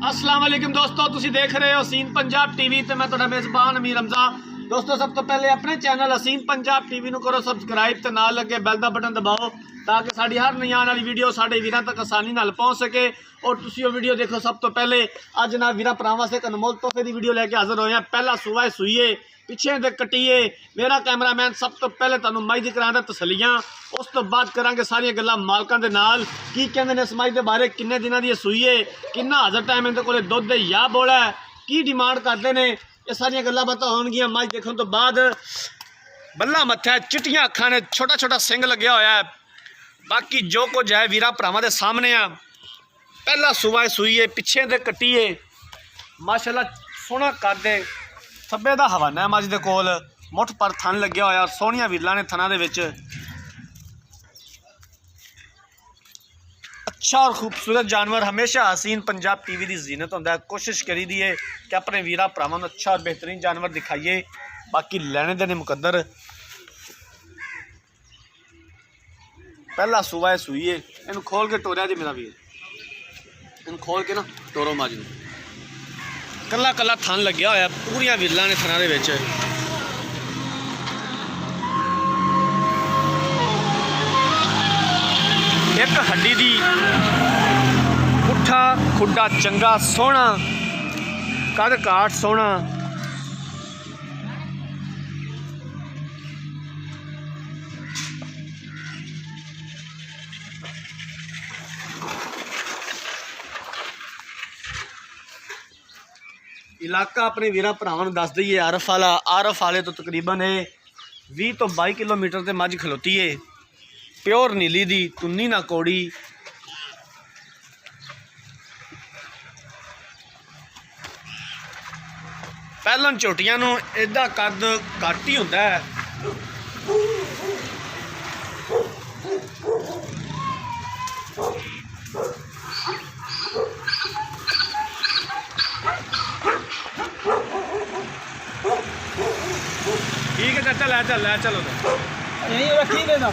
अस्सलाम वालेकुम दोस्तों, तुसी देख रहे हो हसीन पंजाब टीवी ते मैं तुहाडा मेज़बान अमीर हमजा। दोस्तों सब तो पहले अपने चैनल हसीन पंजाब टीवी नूं करो सबसक्राइब ते नाल लगे बैल दा बटन दबाओ ताकि साडी हर नई आने वाली वीडियो साडे वीरां तक आसानी नाल पहुँच सके और तुसी वो वीडियो देखो। सब तो पहले अज ना वीरां भरावां वास्ते एक अनमोल तोहफे की वीडियो लैके हाज़र होए हैं। पहला सूआ सूईए पिछे दे कट्टीए। मेरा कैमरामैन सब तो पहले तुहानूं माई दी करांदा तसल्लियां, उस तो बाद करांगे सारियां गल्लां मालकां दे नाल की कहंदे ने इस माई दे बारे, किन्ने दिनां दी सूईए, किन्ना हाज़र टाइम इहदे कोले दुध या बोला है, की डिमांड करते हैं, ये सारियां गल्लां बातां होणगियां। माई देखने तो बाद बल्ला मत्था है, चिट्टियां अखां ने, छोटा छोटा सिंग लग्या होया है। बाकी जो कुछ है वीरां भरावां दे सामने आ। पहला सूआ सूईए पिछे दे कट्टीए, माशाअल्लाह सोहना करदे थब्बे दा हवाना है। मज दे कोल मुठ पर थन लग्या होया, सोहणियां वीलां ने थना दे विच। अच्छा और खूबसूरत जानवर हमेशा हसीन पंजाब टीवी की जीनत होंदा है। कोशिश करी दी है कि अपने वीरां भरावां नूं अच्छा और बेहतरीन जानवर दिखाइए। बाकी लैने देने मुकद्दर। पहला सूआ सूईए, इनू खोल के टोरिया जी मेरा वीर, इन खोल के ना टोरो मज नूं। कला कला थन लग्या होया, पूरियां वीलां ने थना दे विच। एक हड्डी दी पुट्ठा खुड्डा चंगा सोहना, कद काठ सोहना। इलाका अपने वीरां भरावां नूं दस दईए आरफ वाला। आरफ वाले तो तकरीबन 20 तो 22 किलोमीटर ते मझ खलोती है। प्योर नीली दी, तुन्नी ना कौड़ी। पहलन झोटियां नूं इहदा कद घट ही हुंदा है। ठीक है चाचा, लै चल लै चलो यही रखी देना।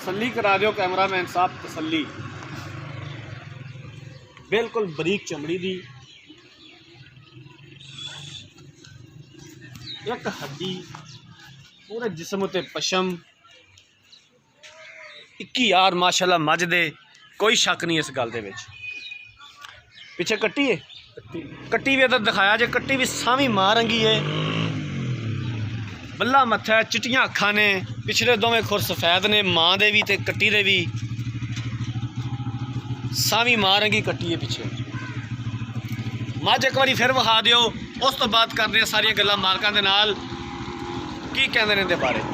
तसल्ली करा दो कैमरामैन साहब, तसल्ली। बिल्कुल बरीक चमड़ी दी, एक हड्डी, पूरे जिस्म ते पशम। 21 यार माशाल्लाह मज दे, कोई शक नहीं इस गल दे विच। पिछे कट्टी है, कट्टी भी इधर दिखाया जे, कट्टी भी सावी मां रंगी है। बल्ला मत्था है, चिट्टियां अखां ने, पिछले दोवें खुर सफेद ने, मां दे भी ते कट्टी दे भी। सावी मां रंगी कट्टी है पिछे। मज एक बारी फिर विखा दिओ, उस तो बाद करदे सारियां गल्लां मालकां दे नाल की कहंदे ने इहदे बारे।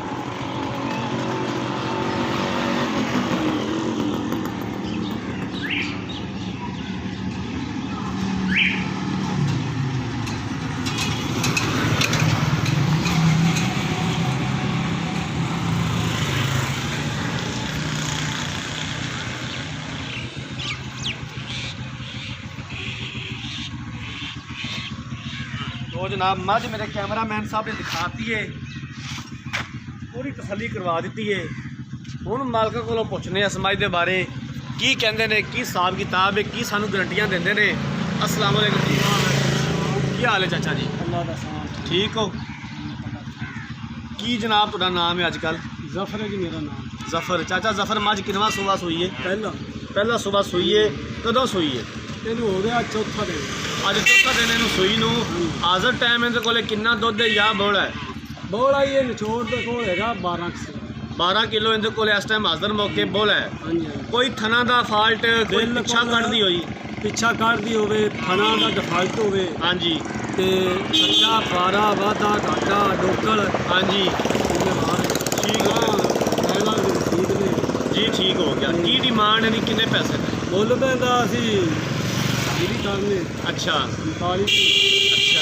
तो जनाब मज मेरे कैमरामैन साहब ने दिखाती है, पूरी तसल्ली करवा दी है। हुण मालका कोलों पुछने इस मज के बारे की कहते हैं, की हिसाब किताब है, की सानू गारंटियां देंदे ने। अस्सलाम वालेकुम जी, की हाल है चाचा जी? ठीक हो? की जनाब तुहाडा नाम है अजकल? जफर है जी मेरा नाम। जफर। चाचा जफर मज किनवा सूआ सूई है? पहला सूआ सूई है। कदों सूई है? इनू हो गया चौथा दिन। अज चौथा दिन इनू सूई नूं। हाज़र टाइम इहदे कोले किन्ना दुध या बोला है? बोला ये निचोड़ के कोल हैगा 12 किलो इहदे कोले इस टाइम हाज़र मौके बोला है। हाँ जी। कोई थना दा फाल्ट, कोई पिछा कटदी होई? पिछा कटदी होवे, थना दा डिफाल्ट होवे। हाँ जी। ते सच्चा फारा वादा घाटा डोकल। हाँ जी। ठीक हो गया जी, ठीक हो गया। की डिमांड है, किन्ने पैसे? ਮੁੱਲ ਪੈਂਦਾ ਅਸੀਂ ਜਿਹੜੀ ਕਰਨੇ ਅੱਛਾ 45 ਅੱਛਾ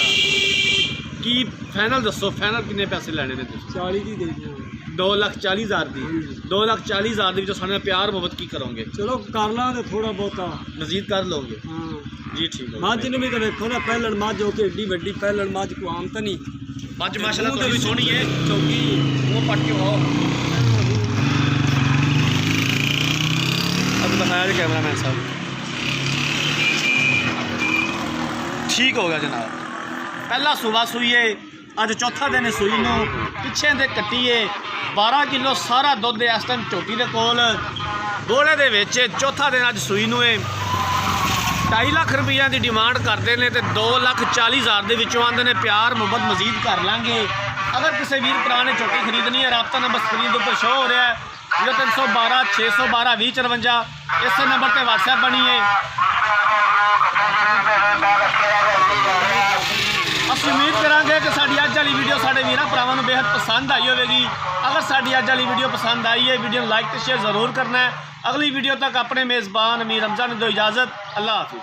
ਕੀ ਫਾਈਨਲ ਦੱਸੋ, ਫਾਈਨਲ ਕਿੰਨੇ ਪੈਸੇ ਲੈਣੇ ਨੇ ਤੁਸੀਂ? 40 ਦੀ ਦੇ ਦਿਓ। 2,40,000 ਦੀ। 2,40,000 ਦੇ ਵਿੱਚੋਂ ਸਾਡੇ ਨਾਲ ਪਿਆਰ ਮੁਹੱਬਤ ਕੀ ਕਰੋਗੇ? ਚਲੋ ਕਰ ਲਾਂਗੇ ਥੋੜਾ ਬਹੁਤਾ। ਮਜ਼ੀਦ ਕਰ ਲਓਗੇ? ਹਾਂ ਜੀ ਠੀਕ ਹੈ। ਮੱਝ ਨੂੰ ਵੀ ਤਾਂ ਵੇਖੋ ਨਾ, ਪਹਿਲਣ ਮੱਝ ਹੋ ਕੇ ਏਡੀ ਵੱਡੀ ਪਹਿਲਣ ਮੱਝ ਕੋ ਆਮ ਤਾਂ ਨਹੀਂ। ਮੱਝ ਮਾਸ਼ਾਅੱਲਾ ਤੁਹਾਡੀ ਸੋਹਣੀ ਹੈ, ਚੌਗੀ ਉਹ ਪੱਟ ਕੇ ਆਓ। अब बताया जी कैमरामैन साहब। ठीक हो गया जनाब, पहला सूबा सूईए अज चौथा दिन सूई नूं पिछे दे कट्टीए 12 किलो सारा दुध इस टाइम झोटी दे कोल बोले दे विच चौथा दिन अज सूई नूं 2.5 लाख रुपया की डिमांड करते हैं तो 2,40,000 के विचों आंदे ने प्यार मुहब्बत मजीद कर लांगे। अगर किसी वीर भरा ने झोटी खरीदनी है, राबता नंबर स्क्रीन के उपर शो हो रहा है 0312 612 2054, इस नंबर पर व्हाट्सएप बनी है। ਅਸੀਂ ਉਮੀਦ ਕਰਾਂਗੇ ਕਿ ਸਾਡੀ ਅੱਜ ਵਾਲੀ ਵੀਡੀਓ ਸਾਡੇ ਵੀਰਾਂ ਭਰਾਵਾਂ ਨੂੰ ਬੇहद ਪਸੰਦ ਆਈ ਹੋਵੇਗੀ। ਅਗਰ ਸਾਡੀ ਅੱਜ ਵਾਲੀ ਵੀਡੀਓ ਪਸੰਦ ਆਈ ਹੈ, ਵੀਡੀਓ ਨੂੰ ਲਾਈਕ ਤੇ ਸ਼ੇਅਰ ਜ਼ਰੂਰ ਕਰਨਾ ਹੈ। ਅਗਲੀ ਵੀਡੀਓ ਤੱਕ ਆਪਣੇ ਮੇਜ਼ਬਾਨ ਅਮੀਰ ਰਮਜ਼ਾਨ ਨੂੰ ਦਿਓ ਇਜਾਜ਼ਤ। ਅੱਲਾ ਹਾਫਿਜ਼।